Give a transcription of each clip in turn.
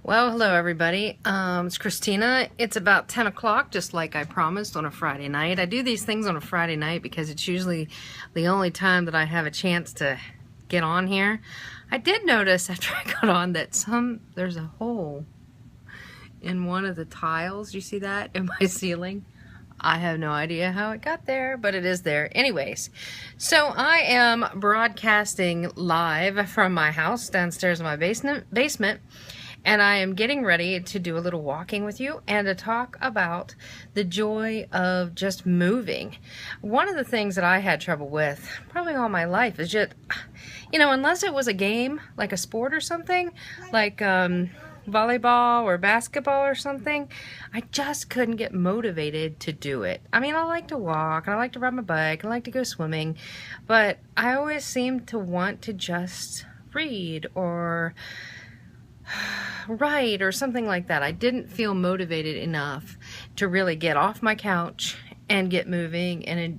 Well, hello everybody. It's Christina. It's about 10 o'clock, just like I promised on a Friday night. I do these things on a Friday night because it's usually the only time that I have a chance to get on here. I did notice after I got on that there's a hole in one of the tiles. You see that in my ceiling? I have no idea how it got there, but it is there. Anyways, so I am broadcasting live from my house downstairs in my basement. And I am getting ready to do a little walking with you and to talk about the joy of just moving. One of the things that I had trouble with probably all my life is just, unless it was a game, like a sport or something, like volleyball or basketball or something, I just couldn't get motivated to do it. I mean, I like to walk, and I like to ride my bike, and I like to go swimming, but I always seem to want to just read or write or something like that. I didn't feel motivated enough to really get off my couch and get moving and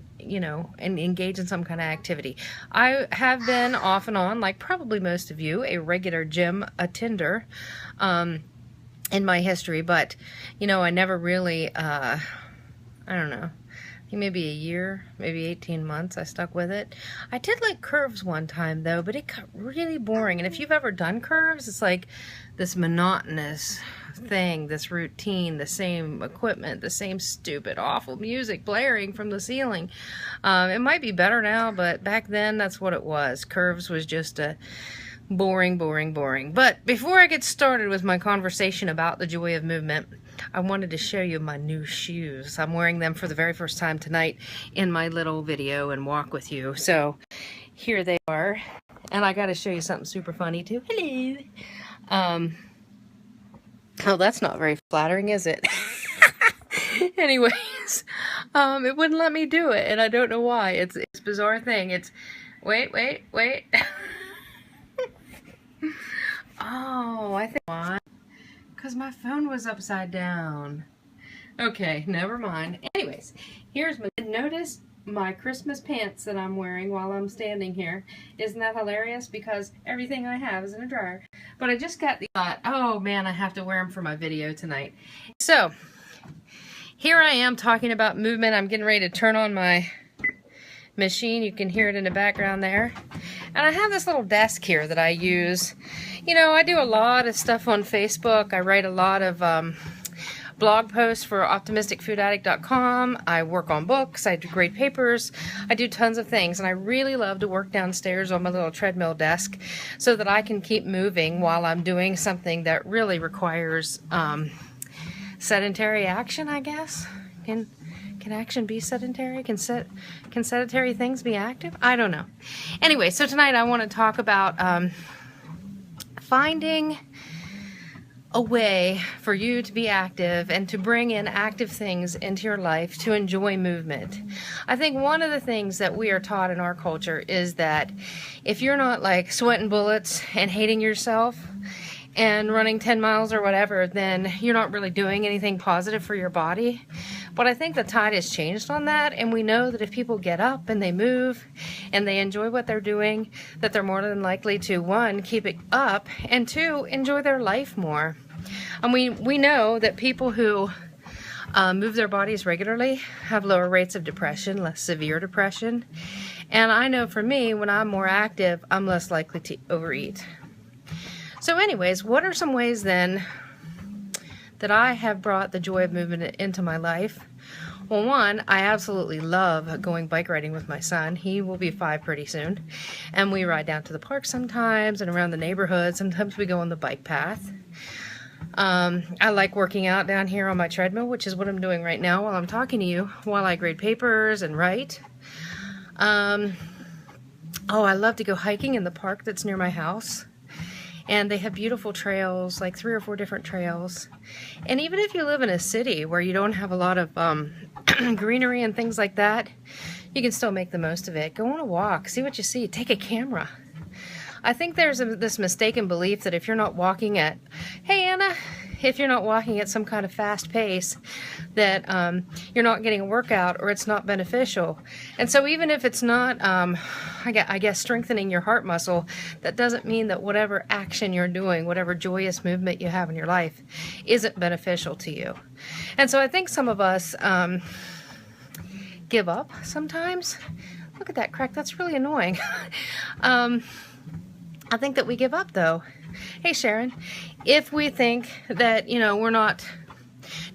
engage in some kind of activity. I have been off and on, like probably most of you, a regular gym attender in my history, but I never really I don't know, I think maybe a year, maybe 18 months I stuck with it. I did like curves one time though, but it got really boring. And if you've ever done curves, it's like this monotonous thing, this routine, the same equipment, the same stupid, awful music blaring from the ceiling. It might be better now, but back then that's what it was. Curves was just a boring. But before I get started with my conversation about the joy of movement, I wanted to show you my new shoes. I'm wearing them for the very first time tonight in my little video and walk with you. So here they are. And I got to show you something super funny too. Hello. Oh, that's not very flattering, is it? Anyways, it wouldn't let me do it, and I don't know why. It's a bizarre thing. It's, wait. Oh, I think why? Because my phone was upside down. Okay, never mind. Anyways, here's my, notice my Christmas pants that I'm wearing while I'm standing here. Isn't that hilarious? Because everything I have is in a dryer. But I just got the thought, oh man, I have to wear them for my video tonight. So, here I am talking about movement. I'm getting ready to turn on my machine. You can hear it in the background there. And I have this little desk here that I use. I do a lot of stuff on Facebook. I write a lot of blog posts for optimisticfoodaddict.com. I work on books. I do grade papers. I do tons of things. And I really love to work downstairs on my little treadmill desk so that I can keep moving while I'm doing something that really requires sedentary action, I guess. Can action be sedentary? Can sedentary things be active? I don't know. Anyway, so tonight I want to talk about finding a way for you to be active and to bring in active things into your life to enjoy movement. I think one of the things that we are taught in our culture is that if you're not like sweating bullets and hating yourself and running 10 miles or whatever, then you're not really doing anything positive for your body. But I think the tide has changed on that, and we know that if people get up and they move and they enjoy what they're doing, that they're more than likely to, one, keep it up, and two, enjoy their life more. And we know that people who move their bodies regularly have lower rates of depression, less severe depression. And I know for me, when I'm more active, I'm less likely to overeat. So anyways, what are some ways then that I have brought the joy of movement into my life? Well, one, I absolutely love going bike riding with my son. He will be 5 pretty soon. And we ride down to the park sometimes and around the neighborhood. Sometimes we go on the bike path. I like working out down here on my treadmill, which is what I'm doing right now while I'm talking to you, while I grade papers and write. Oh, I love to go hiking in the park that's near my house. And they have beautiful trails, like 3 or 4 different trails. And even if you live in a city where you don't have a lot of greenery and things like that, you can still make the most of it. Go on a walk, see what you see, take a camera. I think there's this mistaken belief that if you're not walking at, hey Anna, if you're not walking at some kind of fast pace, that you're not getting a workout or it's not beneficial. And so even if it's not, I guess, strengthening your heart muscle, that doesn't mean that whatever action you're doing, whatever joyous movement you have in your life, isn't beneficial to you. And so I think some of us give up sometimes. Look at that crack, that's really annoying. I think that we give up though. Hey Sharon, if we think that, you know, we're not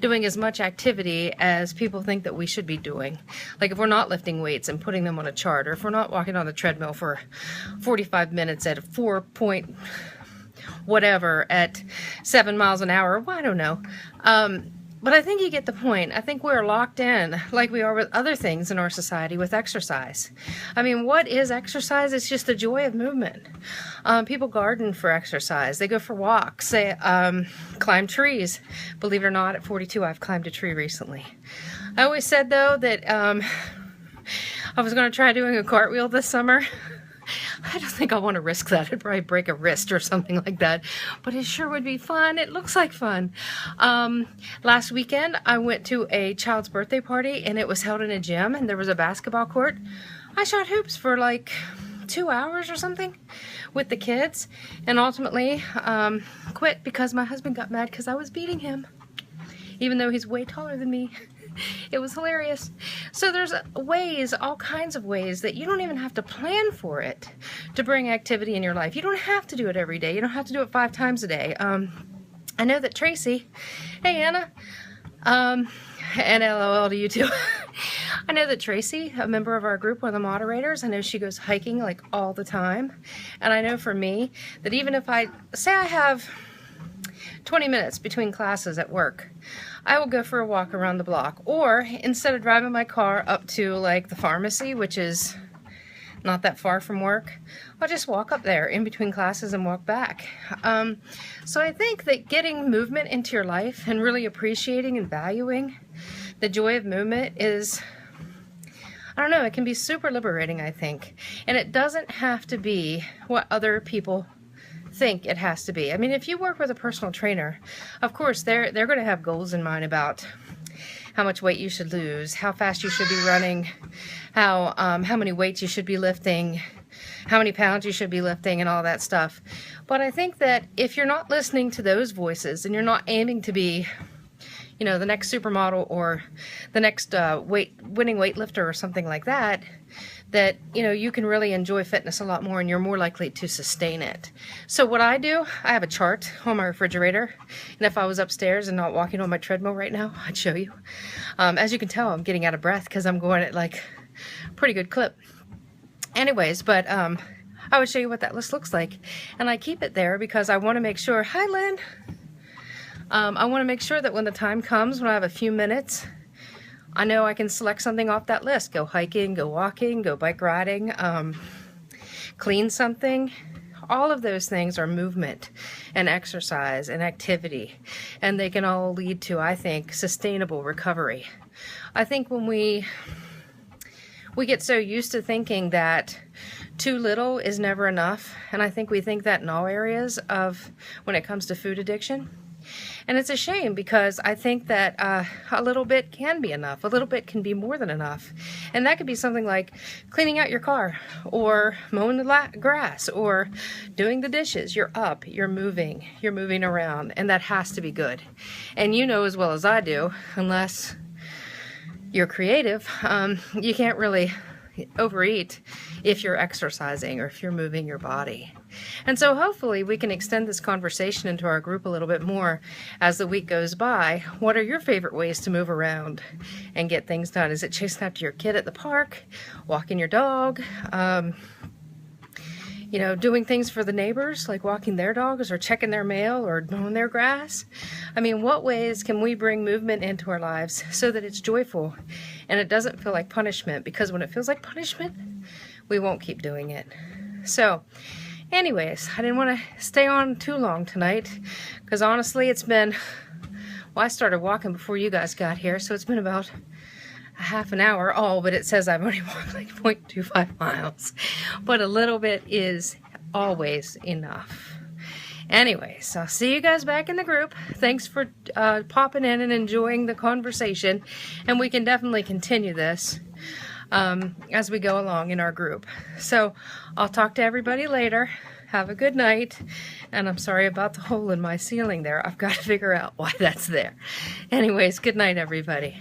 doing as much activity as people think that we should be doing. Like if we're not lifting weights and putting them on a chart, or if we're not walking on the treadmill for 45 minutes at a 4 point whatever at 7 miles an hour, well, I don't know. But I think you get the point. I think we're locked in, like we are with other things in our society, with exercise. I mean, what is exercise? It's just the joy of movement. People garden for exercise. They go for walks. They climb trees. Believe it or not, at 42, I've climbed a tree recently. I always said, though, that I was going to try doing a cartwheel this summer. I don't think I want to risk that. I'd probably break a wrist or something like that. But it sure would be fun. It looks like fun. Last weekend, I went to a child's birthday party, and it was held in a gym, and there was a basketball court. I shot hoops for like 2 hours or something with the kids, and ultimately quit because my husband got mad because I was beating him, even though he's way taller than me. It was hilarious. So there's ways, all kinds of ways, that you don't even have to plan for it to bring activity in your life. You don't have to do it every day. You don't have to do it 5 times a day. I know that Tracy, hey Anna, and LOL to you too. I know that Tracy, a member of our group, one of the moderators, I know she goes hiking like all the time. And I know for me that even if I have 20 minutes between classes at work, I will go for a walk around the block. Or instead of driving my car up to like the pharmacy, which is not that far from work, I'll just walk up there in between classes and walk back. So I think that getting movement into your life and really appreciating and valuing the joy of movement is, I don't know, it can be super liberating, I think. And it doesn't have to be what other people think it has to be. I mean, if you work with a personal trainer, of course they're going to have goals in mind about how much weight you should lose, how fast you should be running, how many weights you should be lifting, how many pounds you should be lifting, and all that stuff. But I think that if you're not listening to those voices and you're not aiming to be, you know, the next supermodel or the next winning weightlifter or something like that, that, you know, you can really enjoy fitness a lot more and you're more likely to sustain it. So what I do, I have a chart on my refrigerator, and if I was upstairs and not walking on my treadmill right now, I'd show you. As you can tell, I'm getting out of breath because I'm going at like a pretty good clip. Anyways, but I would show you what that list looks like. And I keep it there because I want to make sure, hi Lynn, I want to make sure that when the time comes, when I have a few minutes, I know I can select something off that list. Go hiking, go walking, go bike riding, clean something. All of those things are movement and exercise and activity. And they can all lead to, I think, sustainable recovery. I think when we get so used to thinking that too little is never enough, and I think we think that in all areas of when it comes to food addiction. And it's a shame because I think that a little bit can be enough. A little bit can be more than enough. And that could be something like cleaning out your car or mowing the grass or doing the dishes. You're up, you're moving around, and that has to be good. And you know as well as I do, unless you're creative, you can't really overeat if you're exercising or if you're moving your body. And so hopefully we can extend this conversation into our group a little bit more as the week goes by. What are your favorite ways to move around and get things done? Is it chasing after your kid at the park, walking your dog, you know, doing things for the neighbors, like walking their dogs or checking their mail or mowing their grass? I mean, what ways can we bring movement into our lives so that it's joyful and it doesn't feel like punishment? Because when it feels like punishment, we won't keep doing it. So anyways, I didn't want to stay on too long tonight because honestly it's been, well, I started walking before you guys got here, so it's been about a half an hour, but it says I've only walked like 0.25 miles. But a little bit is always enough. Anyways, I'll see you guys back in the group. Thanks for popping in and enjoying the conversation. And we can definitely continue this as we go along in our group. So I'll talk to everybody later. Have a good night. And I'm sorry about the hole in my ceiling there. I've got to figure out why that's there. Anyways, good night, everybody.